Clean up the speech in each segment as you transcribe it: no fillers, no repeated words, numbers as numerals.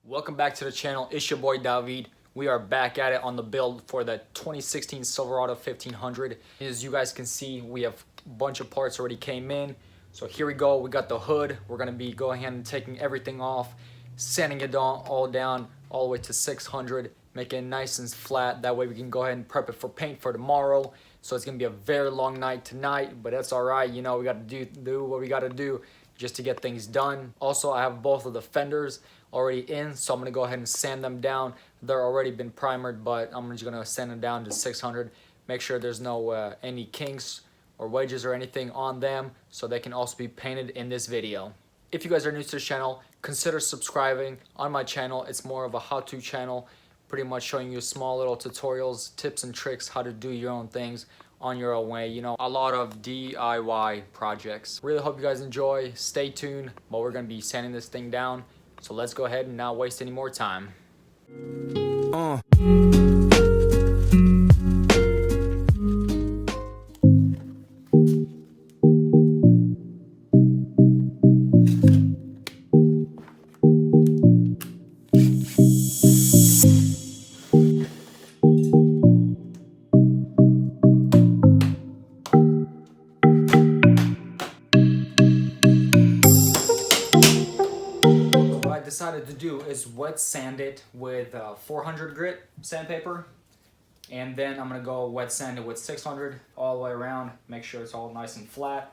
Welcome back to the channel. It's your boy David. We are back at it on the build for the 2016 Silverado 1500. As you guys can see, we have a bunch of parts already came in. So here we go. We got the hood. We're going to be going ahead and taking everything off, sanding it all down all the way to 600, making it nice and flat. That way we can go ahead and prep it for paint for tomorrow. So it's going to be a very long night tonight, but that's all right. You know, we got to do what we got to do just to get things done. Also, I have both of the fenders already in, so I'm gonna go ahead and sand them down. They're already been primered, but I'm just gonna sand them down to 600. Make sure there's no any kinks or wedges or anything on them, so they can also be painted in this video. If you guys are new to the channel, consider subscribing. On my channel, it's more of a how-to channel, pretty much showing you small little tutorials, tips and tricks, how to do your own things on your own way. You know, a lot of DIY projects. Really hope you guys enjoy. Stay tuned, but we're gonna be sanding this thing down. So let's go ahead and not waste any more time. Decided to do is wet sand it with 400 grit sandpaper, and then I'm gonna go wet sand it with 600 all the way around. Make sure it's all nice and flat,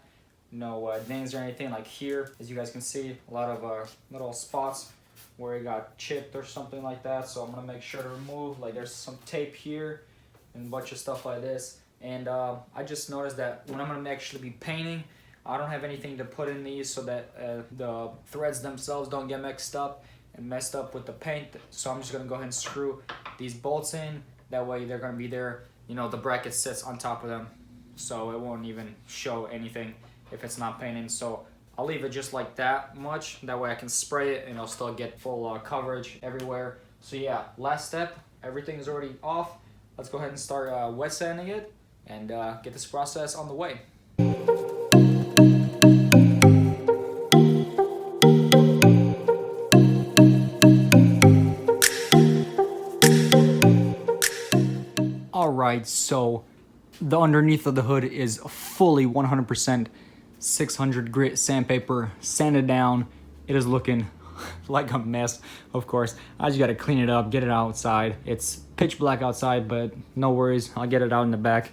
no dings or anything. Like here, as you guys can see, a lot of little spots where it got chipped or something like that. So I'm gonna make sure to remove, like there's some tape here and a bunch of stuff like this. And I just noticed that when I'm gonna actually be painting, I don't have anything to put in these so that the threads themselves don't get mixed up and messed up with the paint. So I'm just gonna go ahead and screw these bolts in. That way they're gonna be there, you know, the bracket sits on top of them, so it won't even show anything if it's not painted. So I'll leave it just like that much. That way I can spray it and I'll still get full coverage everywhere. So yeah, last step, everything is already off. Let's go ahead and start wet sanding it and get this process on the way. Alright, so the underneath of the hood is fully 100% 600 grit sandpaper, sanded down. It is looking like a mess, of course. I just gotta clean it up, get it outside. It's pitch black outside, but no worries, I'll get it out in the back.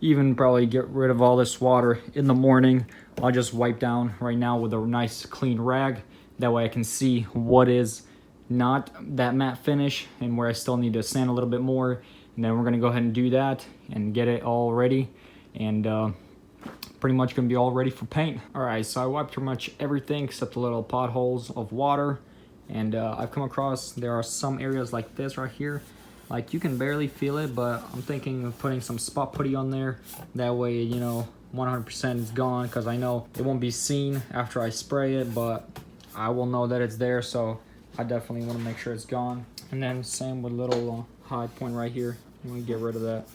Even probably get rid of all this water in the morning. I'll just wipe down right now with a nice clean rag. That way I can see what is not that matte finish and where I still need to sand a little bit more. And then we're gonna go ahead and do that and get it all ready, and pretty much gonna be all ready for paint. All right, so I wiped pretty much everything except the little potholes of water, and I've come across there are some areas like this right here, like you can barely feel it, but I'm thinking of putting some spot putty on there. That way, you know, 100% is gone, because I know it won't be seen after I spray it, but I will know that it's there, so I definitely want to make sure it's gone. And then same with little high point right here. I'm gonna get rid of that.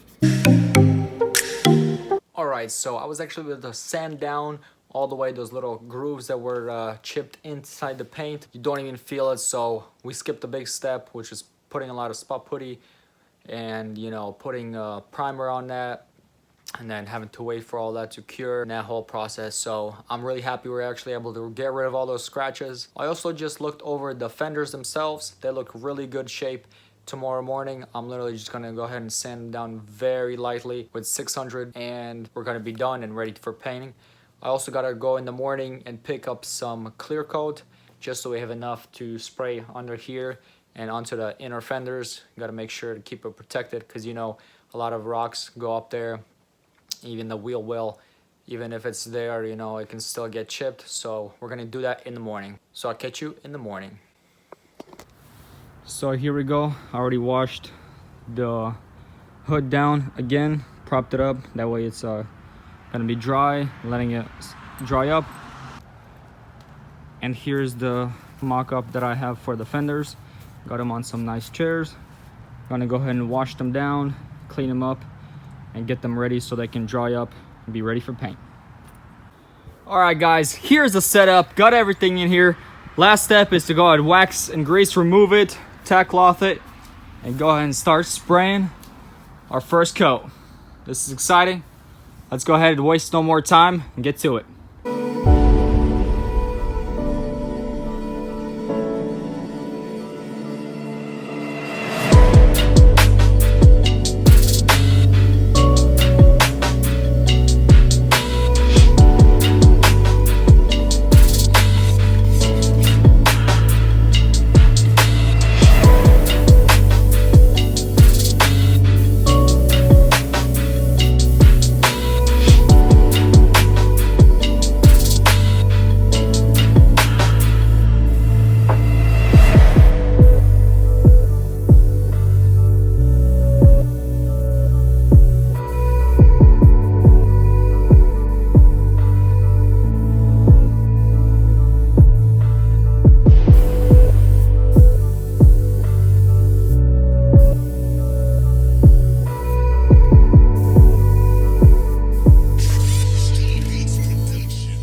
Alright, so I was actually with the sand down all the way, those little grooves that were chipped inside the paint. You don't even feel it, so we skipped a big step, which is putting a lot of spot putty and, you know, putting primer on that, and then having to wait for all that to cure in that whole process. So I'm really happy we're actually able to get rid of all those scratches. I also just looked over the fenders themselves. They look really good shape. Tomorrow morning, I'm literally just gonna go ahead and sand them down very lightly with 600, and we're gonna be done and ready for painting. I also gotta go in the morning and pick up some clear coat, just so we have enough to spray under here and onto the inner fenders. Gotta make sure to keep it protected, because you know, a lot of rocks go up there. Even the wheel will, even if it's there, you know, it can still get chipped. So we're gonna do that in the morning. So I'll catch you in the morning. So here we go. I already washed the hood down again, propped it up. That way it's gonna be dry, letting it dry up. And here's the mock-up that I have for the fenders. Got them on some nice chairs. Gonna go ahead and wash them down, clean them up, and get them ready so they can dry up and be ready for paint. All right, guys, here's the setup. Got everything in here. Last step is to go ahead and wax and grease, remove it, tack cloth it, and go ahead and start spraying our first coat. This is exciting. Let's go ahead and waste no more time and get to it.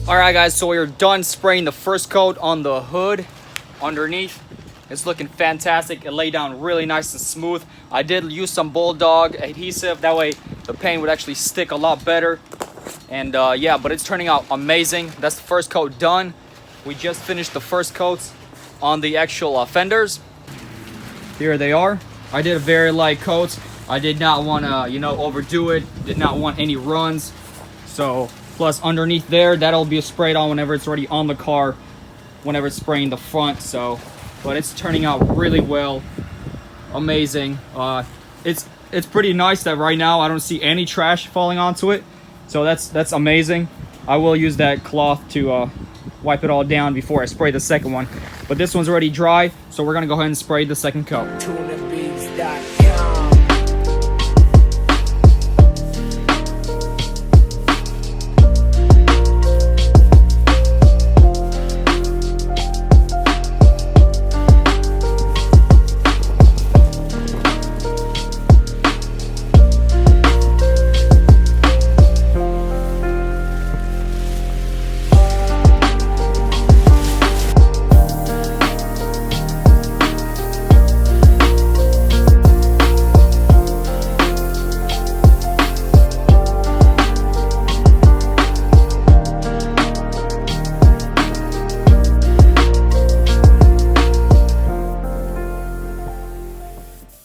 Alright guys, so we're done spraying the first coat on the hood underneath. It's looking fantastic. It laid down really nice and smooth. I did use some Bulldog adhesive, that way the paint would actually stick a lot better. And yeah, but it's turning out amazing. That's the first coat done. We just finished the first coats on the actual fenders. Here they are. I did a very light coat. I did not want to, you know, overdo it. Did not want any runs. So plus underneath there, that'll be sprayed on whenever it's already on the car, whenever it's spraying the front. So but it's turning out really well. Amazing. It's pretty nice that right now I don't see any trash falling onto it, so that's amazing. I will use that cloth to wipe it all down before I spray the second one, but this one's already dry, so we're gonna go ahead and spray the second coat.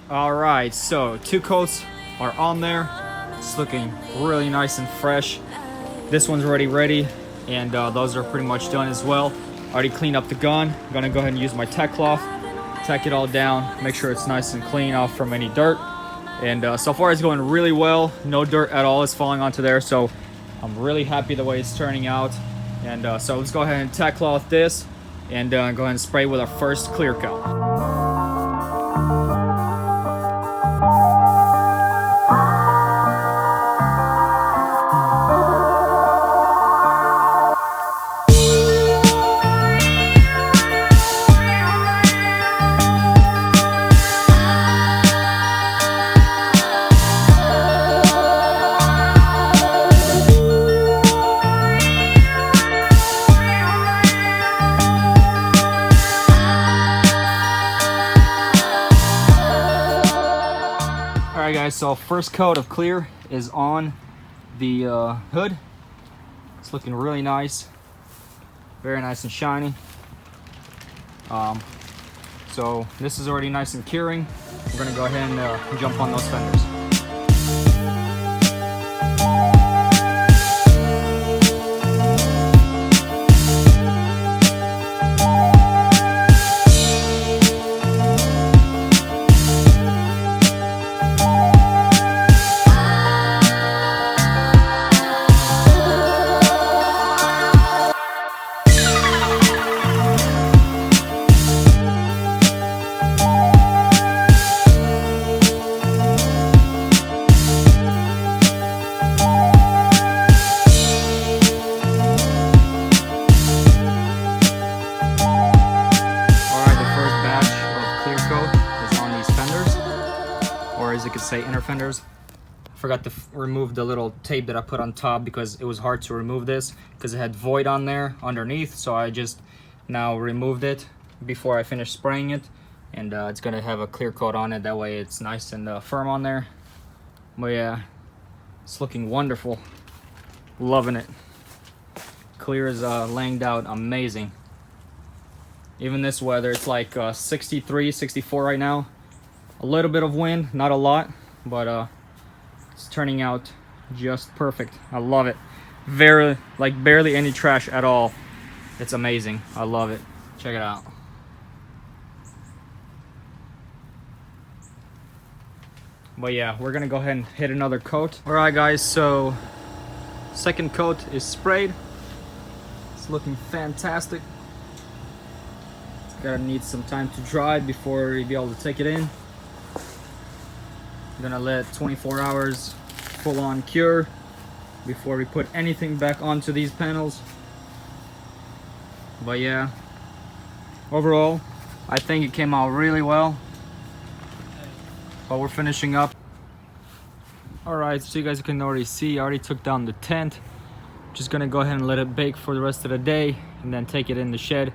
Alright, so 2 coats are on there. It's looking really nice and fresh. This one's already ready, and those are pretty much done as well. Already cleaned up the gun. I'm gonna go ahead and use my tack cloth, tack it all down, make sure it's nice and clean off from any dirt. And so far it's going really well. No dirt at all is falling onto there, so I'm really happy the way it's turning out. And so let's go ahead and tack cloth this and go ahead and spray with our first clear coat. Alright guys, so first coat of clear is on the hood. It's looking really nice. Very nice and shiny. So this is already nice and curing. We're going to go ahead and jump on those fenders. Say inner fenders. I forgot to remove the little tape that I put on top because it was hard to remove this because it had void on there underneath, so I just now removed it before I finish spraying it, and it's gonna have a clear coat on it. That way it's nice and firm on there. But yeah, it's looking wonderful. Loving it. Clear as langed out, amazing. Even this weather, it's like 63, 64 right now. A little bit of wind, not a lot, but it's turning out just perfect. I love it. Like barely any trash at all. It's amazing. I love it. Check it out. But yeah, we're gonna go ahead and hit another coat. All right, guys, so second coat is sprayed. It's looking fantastic. Gotta need some time to dry before we be able to take it in. I'm gonna let 24 hours full on cure before we put anything back onto these panels. But yeah, overall, I think it came out really well. But we're finishing up. Alright, so you guys can already see, I already took down the tent. Just gonna go ahead and let it bake for the rest of the day and then take it in the shed.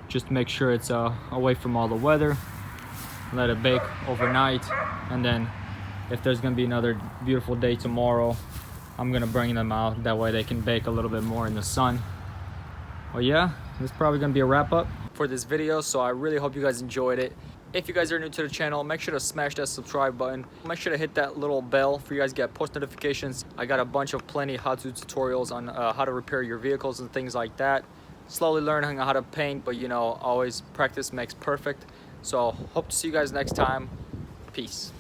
Just to make sure it's away from all the weather. Let it bake overnight, and then if there's gonna be another beautiful day tomorrow, I'm gonna bring them out. That way they can bake a little bit more in the sun. Well, yeah, this is probably gonna be a wrap up for this video, so I really hope you guys enjoyed it. If you guys are new to the channel, make sure to smash that subscribe button. Make sure to hit that little bell for you guys to get post notifications. I got a bunch of plenty how-to tutorials on how to repair your vehicles and things like that. Slowly learning how to paint, but you know, always practice makes perfect. So hope to see you guys next time. Peace.